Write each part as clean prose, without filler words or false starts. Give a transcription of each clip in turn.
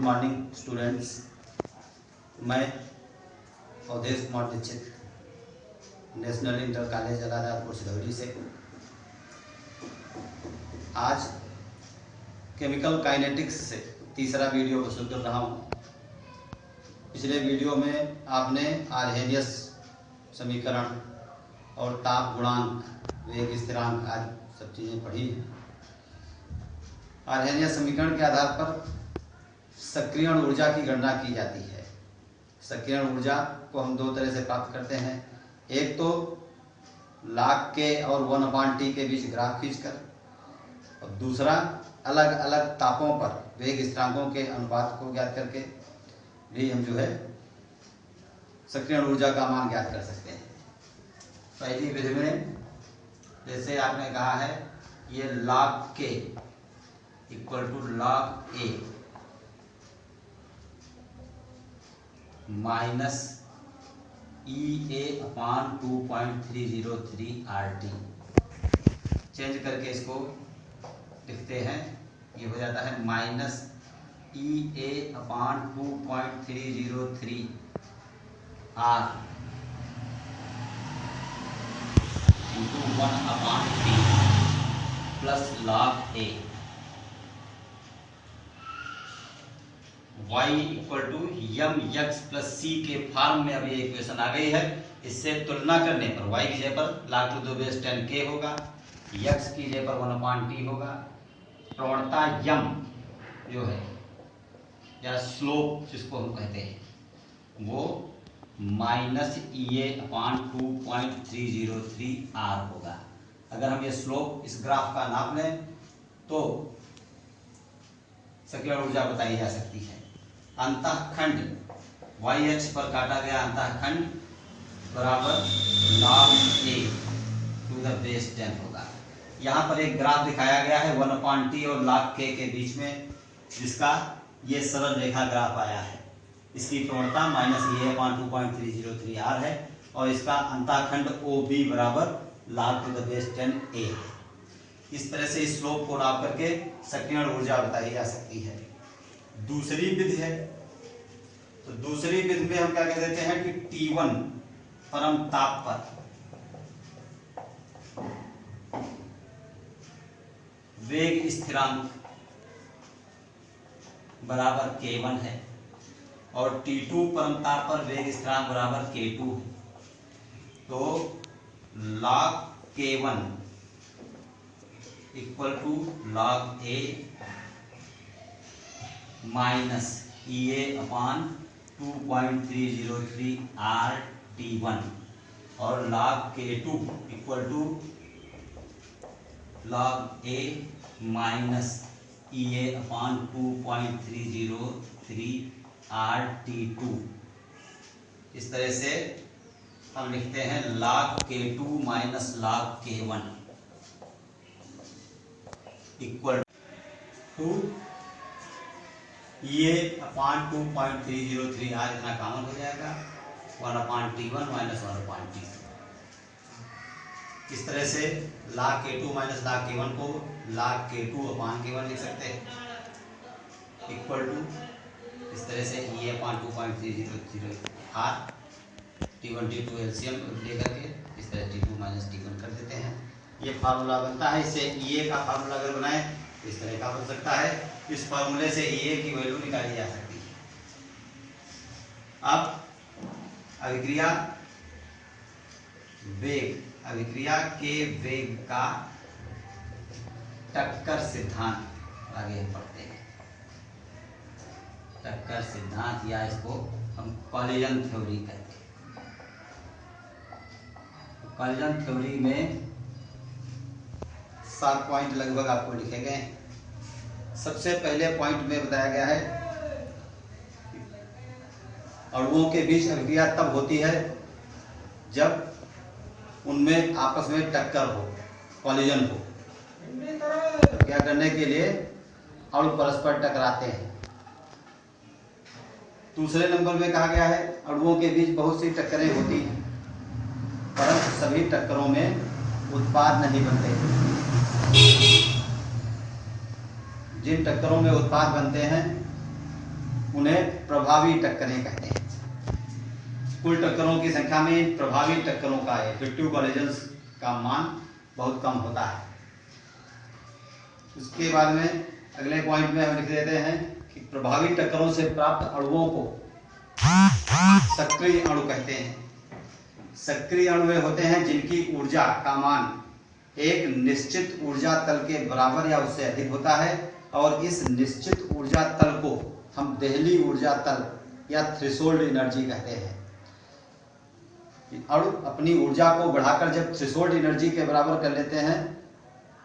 Morning students. मैं Awadhesh Kumar Dixit national inter college Allahabad Silauri से आज केमिकल काइनेटिक्स से तीसरा वीडियो प्रस्तुत कर रहा हूँ। पिछले वीडियो में आपने आर्हेनियस समीकरण और ताप गुणांक, वेग स्थिरांक आदि सब चीज़ें पढ़ी हैं। आर्हेनियस समीकरण के आधार पर सक्रियण ऊर्जा की गणना की जाती है। सक्रियण ऊर्जा को हम दो तरह से प्राप्त करते हैं, एक तो log k और 1/t के बीच ग्राफ खींचकर, और दूसरा अलग अलग तापों पर वेग स्थिरांकों के अनुपात को ज्ञात करके भी हम जो है सक्रियण ऊर्जा का मान ज्ञात कर सकते हैं। पहली विधि में जैसे आपने कहा है ये log k equal to log a minus EA/2.303 RT। Change करके इसको लिखते हैं, ये हो जाता है minus EA/2.303 R into 1/T plus log A। y equal to mx plus c के फॉर्म में अब ये इक्वेशन आ गई है। इससे तुलना करने पर y की जगह पर log to the base 10k होगा, x की जगह पर 1/t होगा। प्रवणता यम जो है या स्लोप जिसको हम कहते हैं वो माइनस EA/2.303 R होगा। अगर हम ये स्लोप इस ग्राफ का नाप लें तो सक्रियण ऊर्जा बताई जा सकती है। अंतःखंड y अक्ष पर काटा गया अंतःखंड बराबर log a to the base 10 होगा। यहाँ पर एक ग्राफ दिखाया गया है 1/t और log k के बीच में, जिसका ये सरल रेखा ग्राफ आया है। इसकी प्रवणता माइनस EA/2.303 R है और इसका अंतःखंड OB बराबर log to the base 10 a है। इस तरह से इस स्लोप को नाप करके सक्रियण ऊर्जा बताई जा सकती है। दूसरी विधि है, तो दूसरी विधि में हम क्या कह देते हैं कि T1 परम ताप पर वेग स्थिरांक बराबर K1 है और T2 परम ताप पर वेग स्थिरांक बराबर K2 है। तो log K1 equal to log A minus EA/2.303 R T1 और log K2 equal to log A minus EA/2.303 R T2। इस तरह से हम लिखते हैं log K2 minus log K1 equal to EA/2.303 R इतना कॉमन हो जाएगा 1/T1 माइनस 1/T2। इस तरह से log K2 minus log K1 को log K2/K1 लिख सकते हैं इक्वल टू इस तरह से EA/2.303 R T1 T2 LCM लेकर के इस तरह T2 माइनस T1 कर देते हैं। ये फार्मूला बनता है। इससे EA का फार्मूला अगर बनाए इस तरह का बन सकता है। इस फार्मूले से EA की वैल्यू निकाली जा सकती है। अब अभिक्रिया के वेग का टक्कर सिद्धांत आगे हम पढ़ते हैं। टक्कर सिद्धांत या इसको हम कॉलिजन थ्योरी कहते हैं। कॉलिजन थ्योरी में 7 पॉइंट लगभग आपको लिखे गए हैं। सबसे पहले पॉइंट में बताया गया है अणुओं के बीच अभिक्रिया तब होती है जब उनमें आपस में टक्कर हो, कॉलिजन हो। तो क्या करने के लिए अणु परस्पर टकराते हैं। दूसरे नंबर में कहा गया है अणुओं के बीच बहुत सी टक्करें होती हैं, परंतु सभी टक्करों में उत्पाद नहीं बनते। जिन टक्करों में उत्पाद बनते हैं उन्हें प्रभावी टक्करें कहते हैं। कुल टक्करों की संख्या में प्रभावी टक्करों का इफेक्टिव कोलिजन्स का मान बहुत कम होता है। उसके बाद में अगले पॉइंट में हम लिख देते हैं कि प्रभावी टक्करों से प्राप्त अणुओं को सक्रिय अणु कहते हैं। सक्रिय अणु वे होते हैं जिनकी ऊर्जा का मान एक निश्चित ऊर्जा तल के बराबर या उससे अधिक होता है, और इस निश्चित ऊर्जा तल को हम देहली ऊर्जा तल या थ्रेशोल्ड एनर्जी कहते हैं। अणु अपनी ऊर्जा को बढ़ाकर जब थ्रेशोल्ड एनर्जी के बराबर कर लेते हैं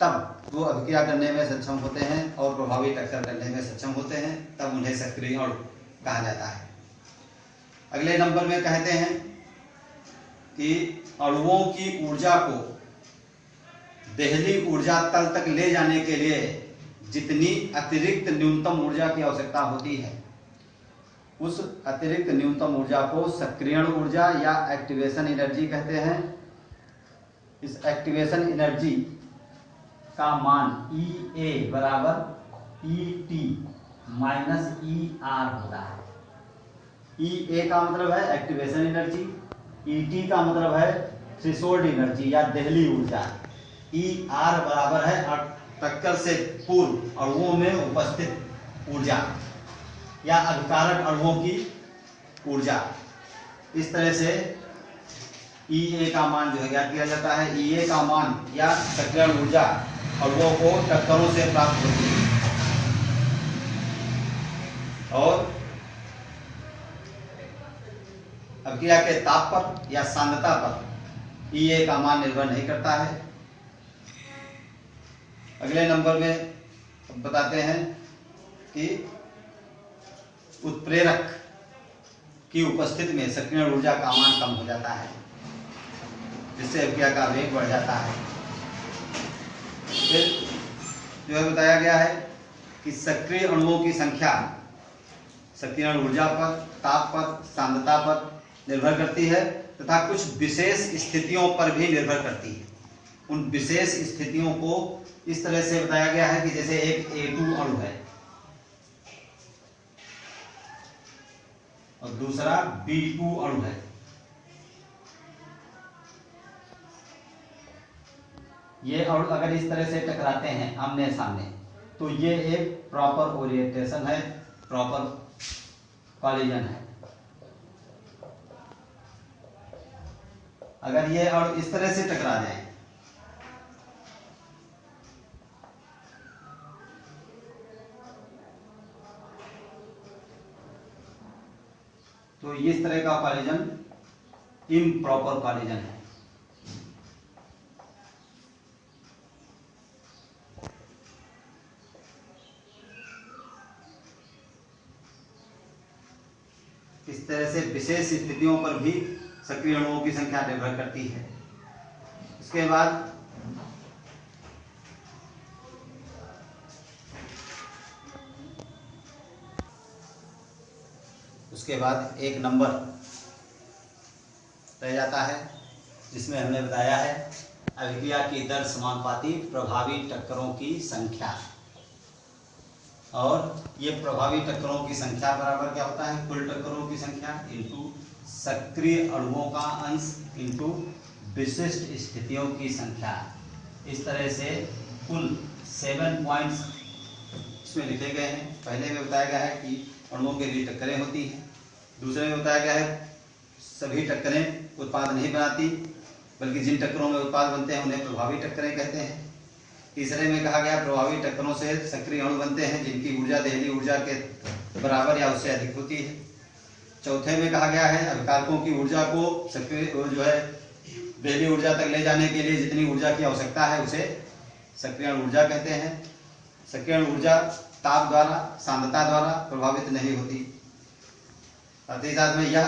तब वो अभिक्रिया करने में सक्षम होते हैं और प्रभावी टक्कर करने में सक्षम होते हैं, तब उन्हें सक्रिय अणु कहा जाता है। अगले नंबर में कहते हैं कि अणुओं की ऊर्जा को देहली ऊर्जा तल तक ले जाने के लिए जितनी अतिरिक्त न्यूनतम ऊर्जा की आवश्यकता होती है, उस अतिरिक्त न्यूनतम ऊर्जा को सक्रियण ऊर्जा या एक्टिवेशन एनर्जी कहते हैं। इस एक्टिवेशन एनर्जी का मान EA बराबर ET माइनस ER होता है। EA का मतलब है एक्टिवेशन एनर्जी, ET का मतलब है थ्रेशोल्ड एनर्जी या देहली ऊर्जा, ER बराबर है टक्कर से पूर्व अणुओं में उपस्थित ऊर्जा या अभिकारक अणुओं की ऊर्जा। इस तरह से EA का मान जो है ज्ञात किया जाता है। EA का मान या सक्रियण ऊर्जा अणुओं को टक्करों से प्राप्त होती है और अभिक्रिया के ताप पर या सांद्रता पर EA का मान निर्भर नहीं करता है। अगले नंबर में बताते हैं कि उत्प्रेरक की उपस्थिति में सक्रियण ऊर्जा का मान कम हो जाता है, जिससे अभिक्रिया का वेग बढ़ जाता है। फिर जो है बताया गया है कि सक्रिय अणुओं की संख्या सक्रियण ऊर्जा पर, ताप पर, सांद्रता पर निर्भर करती है तथा कुछ विशेष स्थितियों पर भी निर्भर करती है। उन विशेष स्थितियों को इस तरह से बताया गया है कि जैसे एक A2 अणु है और दूसरा B2 अणु है। ये अणु अगर इस तरह से टकराते हैं आमने सामने तो ये एक प्रॉपर ओरिएंटेशन है, प्रॉपर कॉलिजन है। अगर ये अणु इस तरह से टकरा जाए तो इस तरह का कॉलिजन इम्प्रॉपर कॉलिजन है। इस तरह से विशेष स्थितियों पर भी सक्रिय अणुओं की संख्या निर्भर करती है। उसके बाद एक नंबर रह जाता है जिसमें हमने बताया है अभिक्रिया की दर समानुपाती प्रभावी टक्करों की संख्या, और ये प्रभावी टक्करों की संख्या बराबर क्या होता है, कुल टक्करों की संख्या इंटू सक्रिय अणुओं का अंश इंटू विशिष्ट स्थितियों की संख्या। इस तरह से कुल 7 पॉइंट्स इसमें लिखे गए हैं। पहले में बताया गया है कि अणुओं के लिए टक्करें होती हैं, दूसरे में बताया गया है सभी टक्करें उत्पाद नहीं बनाती बल्कि जिन टक्करों में उत्पाद बनते हैं उन्हें प्रभावी टक्करें कहते हैं। तीसरे में कहा गया प्रभावी टक्करों से सक्रिय अणु बनते हैं जिनकी ऊर्जा देहली ऊर्जा के बराबर या उससे अधिक होती है। चौथे में कहा गया है अभिकारकों की ऊर्जा को सक्रिय जो है देहली ऊर्जा तक ले जाने के लिए जितनी ऊर्जा की आवश्यकता है उसे सक्रियण ऊर्जा कहते हैं। सक्रियण ऊर्जा ताप द्वारा, सांद्रता द्वारा प्रभावित नहीं होती, साथ ही साथ में यह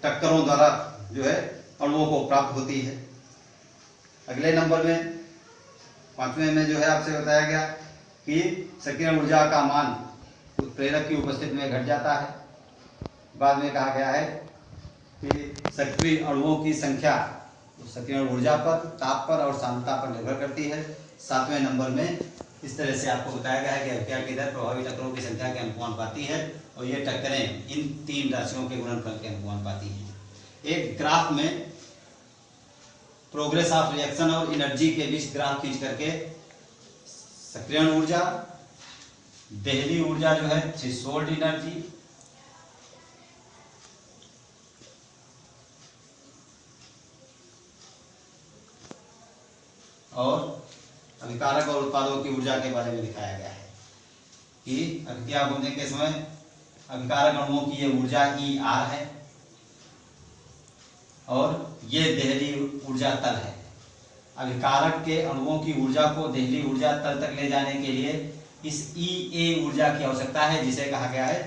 टक्करों द्वारा जो है अणुओं को प्राप्त होती है। अगले नंबर में 5वें में जो है आपसे बताया गया कि सक्रियण ऊर्जा का मान उत्प्रेरक की उपस्थिति में घट जाता है। बाद में कहा गया है कि सक्रिय अणुओं की संख्या सक्रियण ऊर्जा पर, ताप पर और सांद्रता पर निर्भर करती है। 7वें नंबर में इस तरह से आपको बताया गया है कि अभिक्रिया की दर प्रभावी टक्करों की संख्या के अनुपाती है और ये टक्करें इन तीन राशियों के गुणनफल के अनुपाती हैं। एक ग्राफ में प्रोग्रेस ऑफ रिएक्शन और एनर्जी के बीच ग्राफ खींच करके सक्रियण ऊर्जा, देहली ऊर्जा जो है थ्रेशोल्ड एनर्जी, और अभिकारक और उत्पादों की ऊर्जा के बारे में दिखाया गया है कि अभिक्रिया होने के समय अभिकारक अणुओं की ये ऊर्जा ER है और ये देहली ऊर्जा तल है। अभिकारक के अणुओं की ऊर्जा को देहली ऊर्जा तल तक ले जाने के लिए इस EA ऊर्जा की आवश्यकता है, जिसे कहा गया है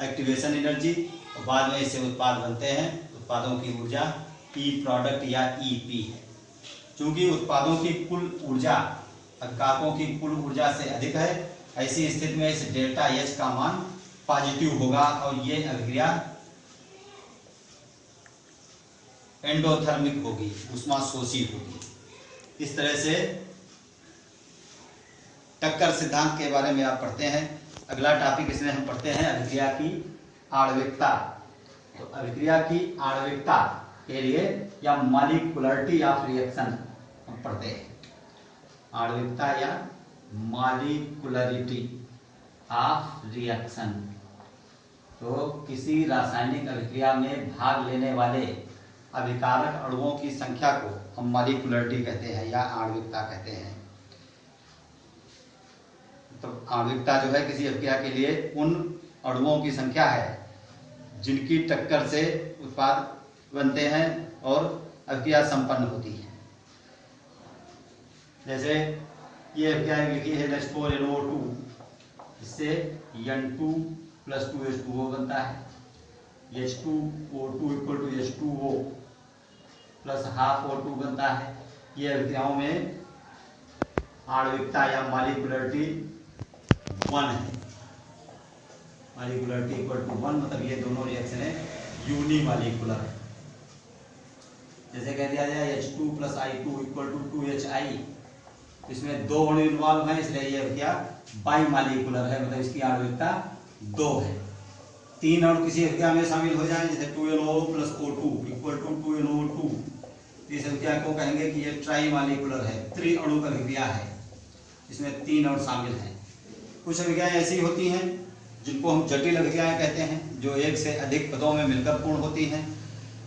एक्टिवेशन एनर्जी, और बाद में इससे उत्पाद बनते हैं। उत्पादों की ऊर्जा E प्रोडक्ट या EP है। चूंकि उत्पादों की कुल ऊर्जा अभिकारकों की कुल ऊर्जा से अधिक है, ऐसी स्थिति में इस डेल्टा H का मान पॉजिटिव होगा और ये अभिक्रिया एंडोथर्मिक होगी, ऊष्मा शोषी होगी। इस तरह से टक्कर सिद्धांत के बारे में आप पढ़ते हैं। अगला टॉपिक इसमें हम पढ़ते हैं अभिक्रिया की आणविकता। तो अभिक्रिया की आणविकता के लिए या मॉलिक्यूलरिटी ऑफ रिएक्शन हम पढ़ते हैं। आणविकता या मॉलिक्यूलरिटी ऑफ रिएक्शन, तो किसी रासायनिक अभिक्रिया में भाग लेने वाले अभिकारक अणुओं की संख्या को हम मॉलिक्यूलरिटी कहते हैं या आणविकता कहते हैं। तो आणविकता जो है किसी अभिक्रिया के लिए उन अणुओं की संख्या है जिनकी टक्कर से उत्पाद बनते हैं और अभिक्रिया संपन्न होती है। जैसे ये अभिक्रिया लिखी है H4NO2, इससे N2 + 2H2O बनता है। H2O2 = H2O + ½ O2 बनता है। ये अभिक्रियाओं में आणविकता या मॉलिक्यूलरिटी 1 है। मॉलिक्यूलरिटी = 1 मतलब ये दोनों रिएक्शन है यूनिमॉलिक्यूलर। जैसे कह दिया जाए H2 + I2 = 2HI, इसमें दो अणु इन्वॉल्व हैं, इसलिए ये अभिक्रिया बाइमॉलिक्यूलर है, मतलब इसकी आणविकता 2 है। तीन अणु किसी अभिक्रिया में शामिल हो जाएं, जैसे 2NO + O2 = 2NO2, इस अभिक्रिया को कहेंगे कि ये ट्राइमॉलिक्यूलर है, त्रिअणुक अभिक्रिया है, इसमें 3 अणु शामिल हैं। कुछ अभिक्रियाएं ऐसी होती हैं जिनको हम जटिल अभिक्रियाएं कहते हैं, जो एक से अधिक पदों में मिलकर पूर्ण होती हैं।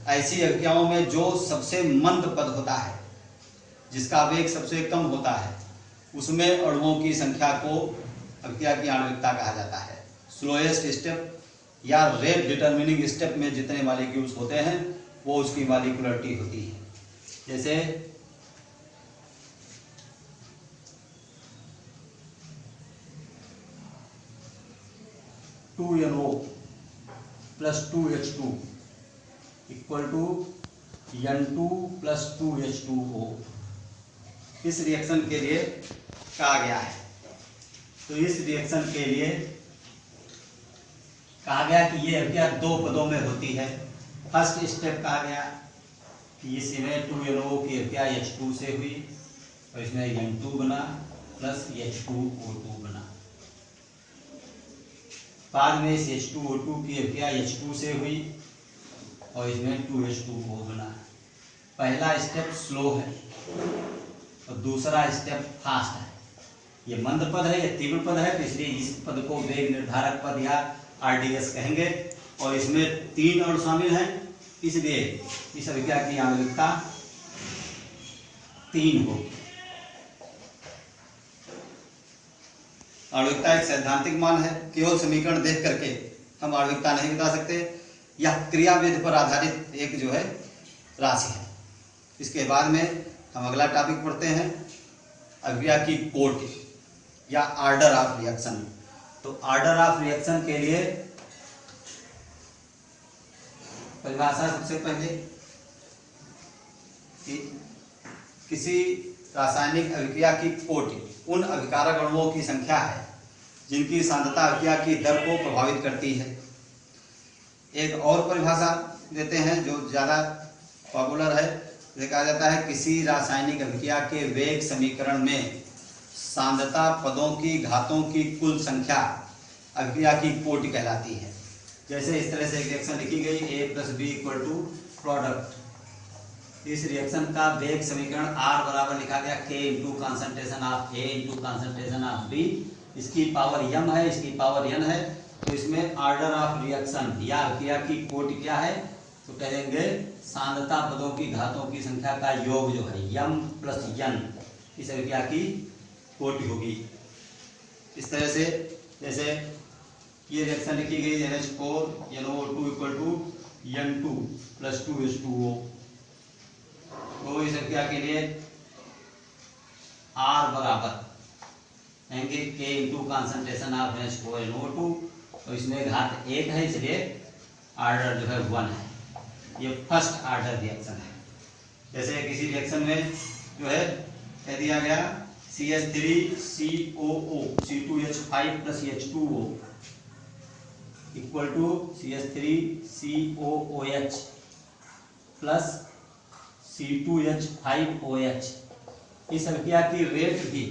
ऐसी अभिक्रियाओं में जो सबसे मंद पद होता है, जिसका वेग सबसे कम होता है, उसमें अणुओं की संख्या को अभिक्रिया की आणविकता कहा जाता है। स्लोएस्ट स्टेप या रेट डिटरमिनिंग स्टेप में जितने मॉलिक्यूल्स होते हैं वो उसकी मॉलिक्यूलरिटी होती है। जैसे NO + 2H2 = N2 + 2H2O इस रिएक्शन के लिए कहा गया है। तो इस रिएक्शन के लिए कहा गया कि ये अभिक्रिया 2 पदों में होती है। फर्स्ट स्टेप कहा गया कि इसमें 2NO की अभिक्रिया H2 से हुई और इसमें N2 बना प्लस H2O2 बना। बाद में इस H2O2 की अभिक्रिया H2 से हुई और इसमें 2H2O बना। पहला स्टेप स्लो है और दूसरा स्टेप फास्ट है। ये मंद पद है, ये तीव्र पद है, तो इसलिए इस पद को वेग निर्धारक पद या RDS कहेंगे। और इसमें 3 अणु शामिल हैं, इसलिए इस अभिक्रिया की आणविकता 3 होगी। आणविकता एक सैद्धांतिक मान है, केवल समीकरण देख करके हम आणविकता नहीं बता सकते। यह क्रियाविधि पर आधारित एक जो है राशि है। इसके बाद में हम अगला टॉपिक पढ़ते हैं अभिक्रिया की कोटि या ऑर्डर ऑफ रिएक्शन। तो ऑर्डर ऑफ रिएक्शन के लिए परिभाषा सबसे पहले कि किसी रासायनिक अभिक्रिया की कोटि उन अभिकारक अणुओं की संख्या है जिनकी सांद्रता अभिक्रिया की दर को प्रभावित करती है। एक और परिभाषा देते हैं जो ज़्यादा पॉपुलर है, कहा जाता है किसी रासायनिक अभिक्रिया के वेग समीकरण में सांद्रता पदों की घातों की कुल संख्या अभिक्रिया की कोटि कहलाती है। जैसे इस तरह से एक रिएक्शन लिखी गई A + B = प्रोडक्ट। इस रिएक्शन का वेग समीकरण R बराबर लिखा गया K × concentration of A × concentration of B। इसकी पावर m है, इसकी पावर n है, तो इसमें ऑर्डर ऑफ रिएक्शन या अभिक्रिया की कोटि क्या है, तो कहेंगे सांद्रता पदों की घातों की संख्या का योग जो है m + n, इस अभिक्रिया की कोटि होगी। इस तरह से जैसे ये रिएक्शन लिखी गई NH4NO2 = N2 + 2H2O। तो इस अभिक्रिया के लिए R बराबर लेंगे K × कंसंट्रेशन ऑफ NH4NO2, तो इसमें घात 1 है, इसलिए ऑर्डर जो है 1 है। ये फर्स्ट ऑर्डर रिएक्शन है। जैसे किसी रिएक्शन में जो है कह दिया गया CH3COO C2H5 + H2O = CH3COOH + C2H5OH। इस अभिक्रिया की रेट भी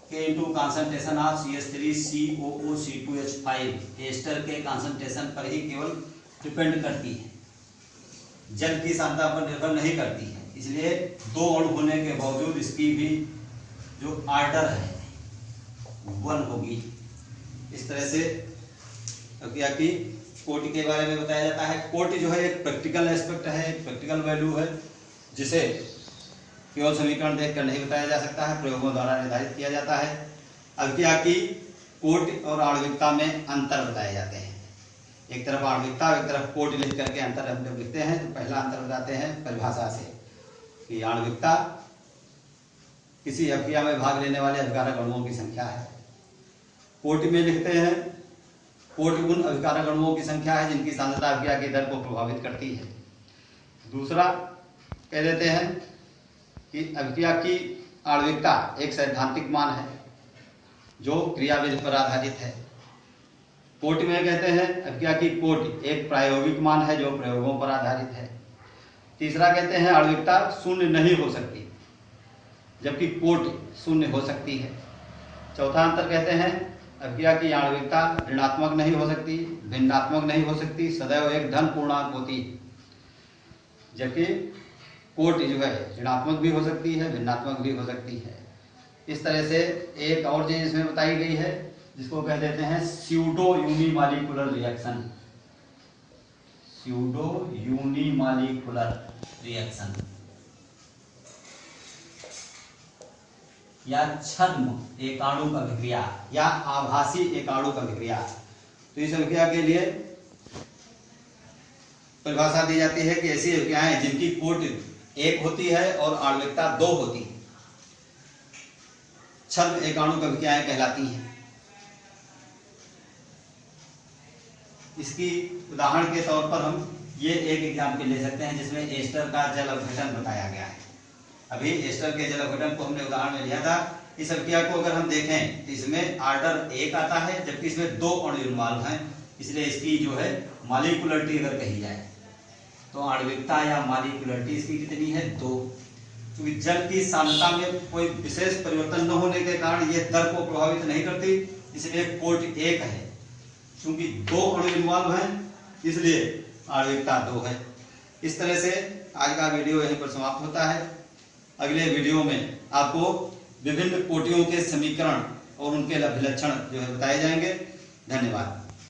K × concentration of CH3COO C2H5 ester के कंसंट्रेशन पर ही केवल डिपेंड करती है, जल की सांद्रता पर निर्भर नहीं करती है। इसलिए दो अणु होने के बावजूद इसकी भी जो ऑर्डर है 1 होगी। इस तरह से अभिक्रिया की कोटि के बारे में बताया जाता है। कोटि जो है एक प्रैक्टिकल एस्पेक्ट है, एक प्रैक्टिकल वैल्यू है, जिसे केवल समीकरण देखकर नहीं बताया जा सकता है, प्रयोगों द्वारा निर्धारित किया जाता है। अभिक्रिया की कोटि और आणविकता में अंतर बताए जाते हैं। एक तरफ आणविकता, एक तरफ कोटि लिख करके अंतर हम लोग लिखते हैं। तो पहला अंतर बताते हैं परिभाषा से कि आणविकता किसी अभिक्रिया में भाग लेने वाले अभिकारक अणुओं की संख्या है। कोटि में लिखते हैं कोटि उन अभिकारक अणुओं की संख्या है जिनकी सांद्रता अभिक्रिया की दर को प्रभावित करती है। दूसरा कह देते हैं कि अभिक्रिया की आणविकता एक सैद्धांतिक मान है जो क्रियाविधि पर आधारित है। कोटि में कहते हैं अभिक्रिया की कोटि एक प्रायोगिक मान है जो प्रयोगों पर आधारित है। तीसरा कहते हैं आणविकता शून्य नहीं हो सकती, जबकि कोटि शून्य हो सकती है। चौथा अंतर कहते हैं अभिक्रिया की आणविकता ऋणात्मक नहीं हो सकती, भिन्नात्मक नहीं हो सकती, सदैव एक धन पूर्णांक होती है, जबकि कोटि जो है ऋणात्मक भी हो सकती है, भिन्नात्मक भी हो सकती है। इस तरह से एक और चीज इसमें बताई गई है जिसको कह देते हैं pseudo unimolecular reaction. Pseudo unimolecular reaction या छद्म एकाणुक अभिक्रिया या आभासी एकाणुक अभिक्रिया। तो इस अभिक्रिया के लिए परिभाषा दी जाती है कि ऐसी अभिक्रियाएं जिनकी कोटि 1 होती है और आणविकता 2 होती है, छद्म एकाणुक अभिक्रियाएं कहलाती हैं। इसकी उदाहरण के तौर पर हम ये एक एग्जाम्पल ले सकते हैं जिसमें एस्टर का जल अपघटन बताया गया है। अभी एस्टर के जल अपघटन को हमने उदाहरण में लिया था। इस अभिक्रिया को अगर हम देखें तो इसमें ऑर्डर 1 आता है, जबकि इसमें 2 अणु इन्वॉल्व हैं, इसलिए इसकी जो है मॉलिक्यूलरिटी अगर कही जाए तो आणविकता या मॉलिक्यूलरिटी इसकी कितनी है 2। क्योंकि जल की सांद्रता में कोई विशेष परिवर्तन न होने के कारण ये दर को प्रभावित नहीं करती, इसलिए कोटि 1 है। क्योंकि 2 अणु इन्वॉल्व हैं इसलिए आणविकता 2 है। इस तरह से आज का वीडियो यहीं पर समाप्त होता है। अगले वीडियो में आपको विभिन्न कोटियों के समीकरण और उनके अभिलक्षण जो है बताए जाएंगे। धन्यवाद।